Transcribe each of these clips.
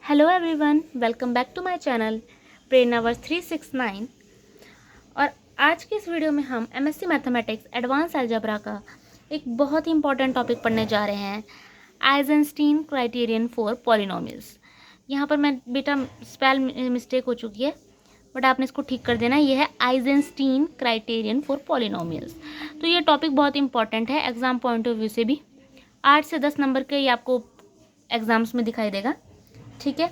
Hello everyone, welcome back to my channel Preranaverse 369। और आज की इस वीडियो में हम एमएससी मैथमेटिक्स एडवांस अलजेब्रा का एक बहुत ही इंपॉर्टेंट टॉपिक पढ़ने जा रहे हैं, आइजेंस्टीन क्राइटेरियन फॉर पॉलिनोमियल्स। यहाँ पर मैं बेटा स्पेल मिस्टेक हो चुकी है, बट आपने इसको ठीक कर देना। ये है आइजेंस्टीन क्राइटेरियन फॉर पॉलिनोमियल्स। तो ये टॉपिक बहुत इंपॉर्टेंट है एग्जाम पॉइंट ऑफ व्यू से भी। 8 से 10 नंबर के ये आपको एग्जाम्स में दिखाई देगा, ठीक है।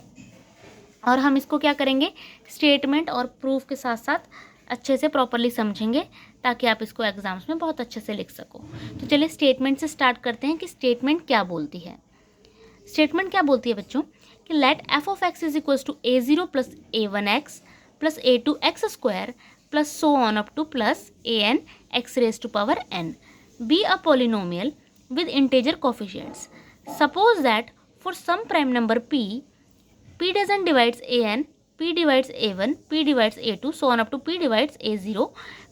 और हम इसको क्या करेंगे, स्टेटमेंट और प्रूफ के साथ साथ अच्छे से प्रॉपरली समझेंगे ताकि आप इसको एग्जाम्स में बहुत अच्छे से लिख सको। तो चलिए स्टेटमेंट से स्टार्ट करते हैं कि स्टेटमेंट क्या बोलती है। स्टेटमेंट क्या बोलती है बच्चों कि let f of x is equals to a0 plus a1 x plus a2 x square plus so on up to plus an x raise to power n be a polynomial with integer coefficients. Suppose that for some prime number p doesn't divides an, p divides a1, p divides a2, so on up to p divides a0,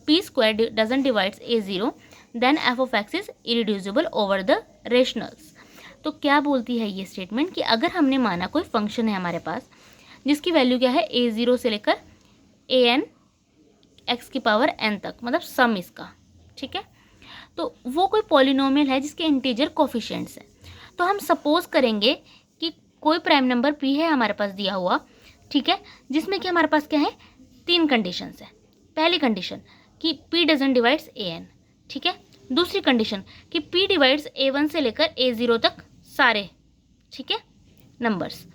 p square doesn't divides a0, then f of x is irreducible over the rationals। तो क्या बोलती है ये statement कि अगर हमने माना कोई फंक्शन है हमारे पास जिसकी वैल्यू क्या है a0 से लेकर an x की पावर n तक, मतलब सम इसका, ठीक है। तो वो कोई पॉलिनोमियल है जिसके इंटीजर कोफिशिएंट्स हैं। तो हम सपोज करेंगे कि कोई प्राइम नंबर p है हमारे पास दिया हुआ, ठीक है, जिसमें कि हमारे पास क्या है, 3 कंडीशंस है। पहली कंडीशन कि p डजंट डिवाइड्स an, ठीक है। दूसरी कंडीशन कि p डिवाइड्स a1 से लेकर a0 तक सारे, ठीक है, numbers,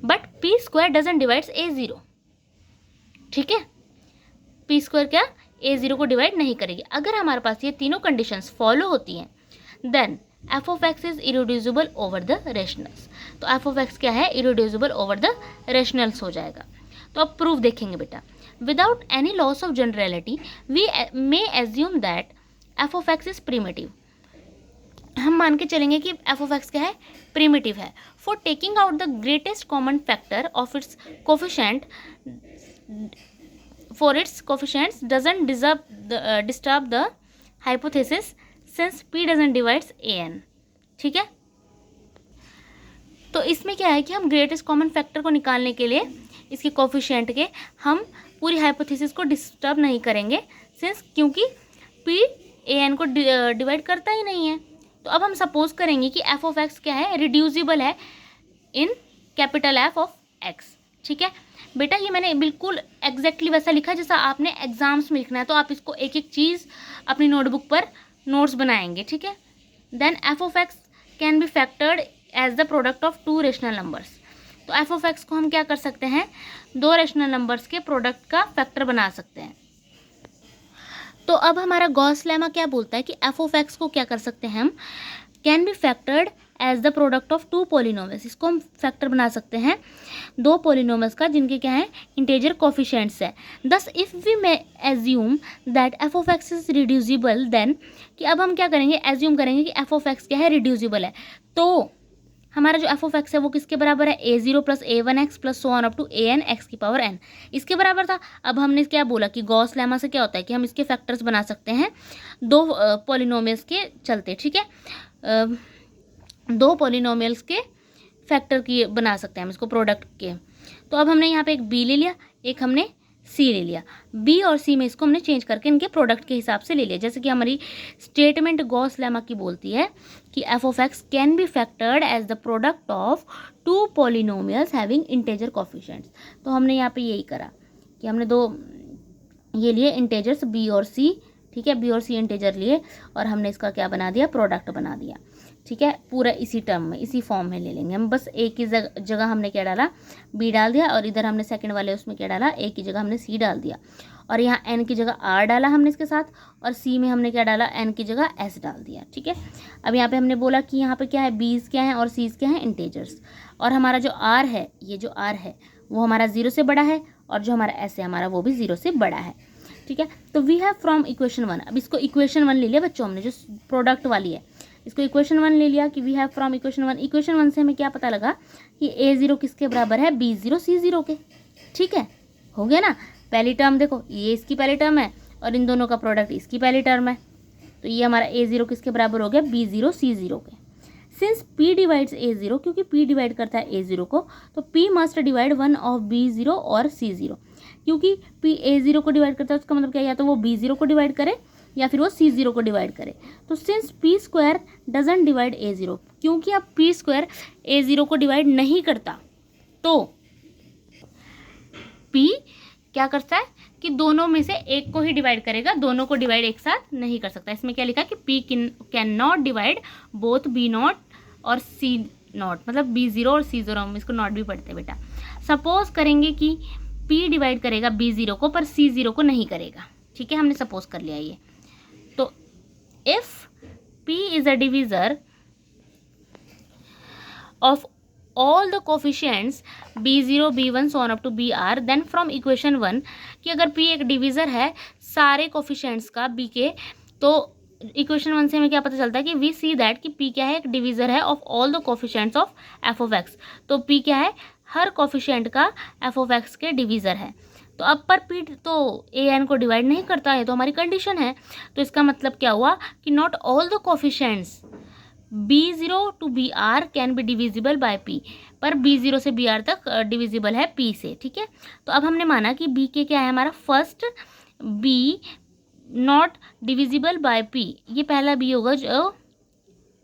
but p square doesn't divides a0, ठीक है। p स्क्वायर क्या a0 को डिवाइड नहीं करेगी। अगर हमारे पास ये तीनों कंडीशंस फॉलो होती हैं then f of x is irreducible over the rationals. तो एफ ऑफ एक्स क्या है, इरोड्यूसिबल ओवर द रेशनल्स हो जाएगा। तो अब प्रूफ देखेंगे बेटा। Without any loss of generality we may assume that f of x is primitive. हम मान के चलेंगे कि एफ ऑफ एक्स क्या है, प्रिमिटिव है। For taking out the greatest common factor of its coefficient for its coefficients doesn't disturb the hypothesis since p doesn't divides an, ठीक है। तो इसमें क्या है कि हम ग्रेटेस्ट कॉमन फैक्टर को निकालने के लिए इसके कोफिशिएंट के हम पूरी हाइपोथेसिस को डिस्टर्ब नहीं करेंगे, सिंस क्योंकि p an को डिवाइड करता ही नहीं है। तो अब हम सपोज करेंगे कि f ऑफ x क्या है, रिड्यूसिबल है in capital F of x, ठीक है। बेटा ये मैंने बिल्कुल एग्जैक्टली वैसा लिखा जैसा आपने एग्जाम्स में लिखना है, तो आप इसको एक एक चीज़ अपनी नोटबुक पर नोट्स बनाएंगे, ठीक है। Then f of x can be factored as the product of 2 rational numbers. तो एफ ऑफ एक्स को हम क्या कर सकते हैं, 2 रेशनल नंबर्स के प्रोडक्ट का फैक्टर बना सकते हैं। तो अब हमारा गॉस लेमा क्या बोलता है कि एफ ऑफ एक्स को क्या कर सकते हैं हम, can be factored as the product of 2 polynomials. इसको हम फैक्टर बना सकते हैं 2 पॉलिनोमियल्स का जिनके क्या है, इंटेजर कोफिशिएंट्स है। Thus if we may assume that f of x is reducible then, कि अब हम क्या करेंगे, एज्यूम करेंगे कि एफ ऑफ एक्स क्या है, रिड्यूसिबल है। तो हमारा जो एफ ऑफ एक्स है वो किसके बराबर है, a0 plus a1 x plus so on up to an x की पावर n, इसके बराबर था। अब हमने क्या बोला कि गॉस लेमा से क्या होता है कि हम इसके फैक्टर्स बना सकते हैं 2 पॉलिनोमियल्स के चलते, ठीक है। 2 पॉलिनोमियल्स के फैक्टर की बना सकते हैं हम इसको प्रोडक्ट के। तो अब हमने यहाँ पे एक b ले लिया, एक हमने c ले लिया। b और c में इसको हमने चेंज करके इनके प्रोडक्ट के हिसाब से ले लिया। जैसे कि हमारी स्टेटमेंट गॉस लेमा की बोलती है कि f of x can be factored as the product of 2 polynomials having integer coefficients. तो हमने यहाँ पे यही करा कि हमने 2 ये लिए इंटेजर्स b और c, ठीक है, b और c इंटेजर लिए और हमने इसका क्या बना दिया, प्रोडक्ट बना दिया, ठीक है। पूरा इसी टर्म में, इसी फॉर्म में ले लेंगे हम। बस एक ही जगह हमने क्या डाला, b डाल दिया, और इधर हमने सेकंड वाले उसमें क्या डाला, a की जगह हमने c डाल दिया, और यहाँ n की जगह r डाला हमने इसके साथ, और c में हमने क्या डाला, n की जगह s डाल दिया, ठीक है। अब यहाँ पे हमने बोला कि यहाँ पे क्या है, b's क्या है और c's क्या है, इंटेजर्स। और हमारा जो r है, ये जो r है वो हमारा 0 से बड़ा है, और जो हमारा s है हमारा वो भी 0 से बड़ा है, ठीक है। तो वी हैव फ्रॉम इक्वेशन 1, अब इसको इक्वेशन 1 ले लिया बच्चों हमने, जो प्रोडक्ट वाली है इसको इक्वेशन 1 ले लिया कि we have from equation 1। Equation 1 से हमें क्या पता लगा कि a0 किसके बराबर है, b0 c0 के, ठीक है। हो गया ना। पहली टर्म देखो, ये इसकी पहली टर्म है और इन दोनों का प्रोडक्ट इसकी पहली टर्म है, तो ये हमारा a0 किसके बराबर हो गया, b0 c0 के। सिंस P डिवाइड्स A0, क्योंकि P डिवाइड करता है A0 को, तो P must divide one of B0 और C0, क्योंकि P A0 को डिवाइड करता है उसका मतलब क्या, या तो वो B0 को डिवाइड करे या फिर वो C0 को डिवाइड करे। तो since P square doesn't divide A0, क्योंकि अब P स्क्वायर A0 को डिवाइड नहीं करता, तो P क्या करता है कि दोनों में से एक को ही डिवाइड करेगा, दोनों को डिवाइड एक साथ नहीं कर सकता। इसमें क्या लिखा है कि P can not divide both B0 और C0, मतलब B0 और C0, हम इसको नॉट भी पढ़ते हैं बेटा। सपोज करेंगे कि P डिवाइड करेगा B0 को पर C0 को नहीं करेगा, ठीक है, हमने सपोज कर लिया ये। तो if P is a divisor of all the coefficients B0, B1 so on up to BR, then from equation 1 कि अगर P एक डिविज़र है सारे कोफिशिएंट्स का B के, तो इक्वेशन 1 से हमें क्या पता चलता है कि वी सी दैट कि P क्या है, एक डिविज़र है of all the coefficients of f of x। तो P क्या है, हर कोफिशिएंट का f ऑफ x के डिविज़र है। तो अब पर P तो an को डिवाइड नहीं करता है, तो हमारी कंडीशन है। तो इसका मतलब क्या हुआ कि not all the coefficients B0 to BR can be divisible by P, पर B0 से BR तक डिविजिबल है P से, ठीक है। तो अब हमने माना कि B के क्या है हमारा first B not divisible by P, ये पहला B होगा जो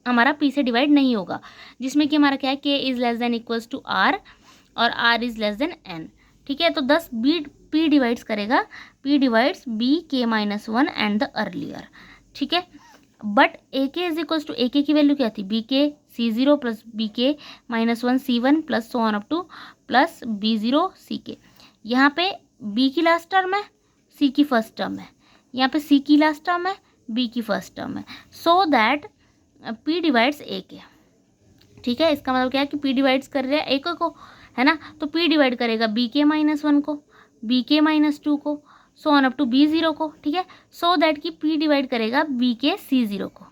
हमारा P से डिवाइड नहीं होगा, जिसमें कि हमारा क्या है K is less than equals to R और R is less than N, ठीक है। तो 10 P डिवाइड्स करेगा, P divides B K minus 1 and the earlier, ठीक है। बट ए के इज इक्वल्स टू ए के की वैल्यू क्या थी, बी के C0 प्लस बी के minus 1 C1 plus so on up to plus B0 सी के। यहाँ पे B की लास्ट टर्म है, C की फर्स्ट टर्म है, यहाँ पे C की लास्ट टर्म है, B की फर्स्ट टर्म है, सो दैट P डिवाइड्स ए के, ठीक है। इसका मतलब क्या है कि P डिवाइड्स कर रहे हैं एक को, है ना, तो P डिवाइड करेगा बी के माइनस 1 को, बी के माइनस 2 को, सो ऑन अप टू B0 को, ठीक है। सो दैट कि P डिवाइड करेगा B के C0 को।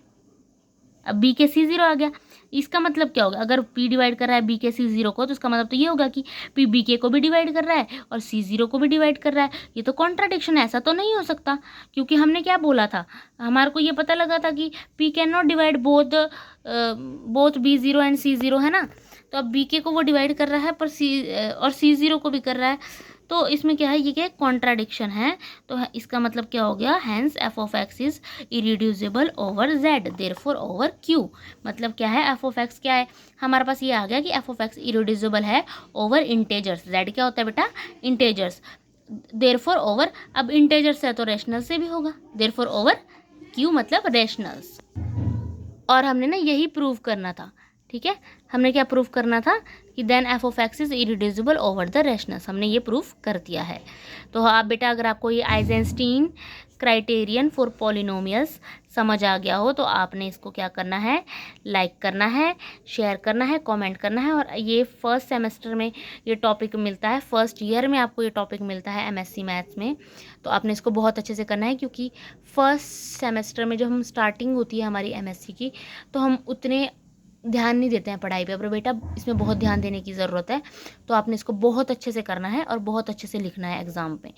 अब B के C0 आ गया, इसका मतलब क्या होगा, अगर P डिवाइड कर रहा है B के C0 को, तो इसका मतलब तो ये होगा कि P B के को भी डिवाइड कर रहा है और C0 को भी डिवाइड कर रहा है। ये तो कॉन्ट्राडिक्शन है, ऐसा तो नहीं हो सकता, क्योंकि हमने क्या बोला था, हमारे को ये पता लगा था कि P can not divide both B0 and C0, है ना। तो अब B के को वो डिवाइड कर रहा है पर C0 को भी कर रहा है, तो इसमें क्या है, ये क्या कॉन्ट्राडिक्शन है। तो इसका मतलब क्या हो गया, hence f of x is irreducible over z, therefore over q। मतलब क्या है, f ऑफ x क्या है, हमारे पास ये आ गया कि f ऑफ x इरिड्यूसिबल है ओवर इंटेजर्स। z क्या होता है बेटा, इंटेजर्स, देयरफॉर ओवर, अब इंटेजर्स है तो रैशनल से भी होगा, देयरफॉर ओवर q मतलब रैशनल्स। और हमने ना यही प्रूव करना था, ठीक है। हमने क्या प्रूफ करना था कि then f of x is irreducible over the rationals, हमने ये प्रूफ कर दिया है। तो आप बेटा अगर आपको ये आइजेंस्टीन क्राइटेरियन फॉर पॉलिनोमियल्स समझ आ गया हो, तो आपने इसको क्या करना है, लाइक करना है, शेयर करना है, कमेंट करना है। और ये फर्स्ट सेमेस्टर में ये टॉपिक मिलता है, फर्स्ट ईयर में आपको ये टॉपिक मिलता है MSc मैथ्स में, तो आपने इसको बहुत अच्छे से करना है, क्योंकि फर्स्ट सेमेस्टर में जब हम स्टार्टिंग होती है हमारी MSc की, तो हम उतने ध्यान नहीं देते हैं पढ़ाई पे, पर बेटा इसमें बहुत ध्यान देने की ज़रूरत है। तो आपने इसको बहुत अच्छे से करना है और बहुत अच्छे से लिखना है एग्ज़ाम पे,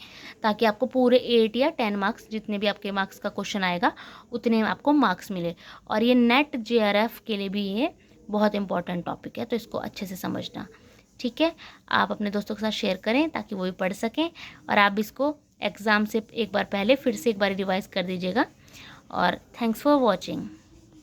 ताकि आपको पूरे 8 या 10 मार्क्स, जितने भी आपके मार्क्स का क्वेश्चन आएगा उतने आपको मार्क्स मिले। और ये नेट JRF के लिए भी ये बहुत इंपॉर्टेंट टॉपिक है, तो इसको अच्छे से समझना, ठीक है। आप अपने दोस्तों के साथ शेयर करें ताकि वो भी पढ़ सकें, और आप इसको एग्ज़ाम से एक बार पहले फिर से एक बार रिवाइज़ कर दीजिएगा। और थैंक्स फॉर वॉचिंग।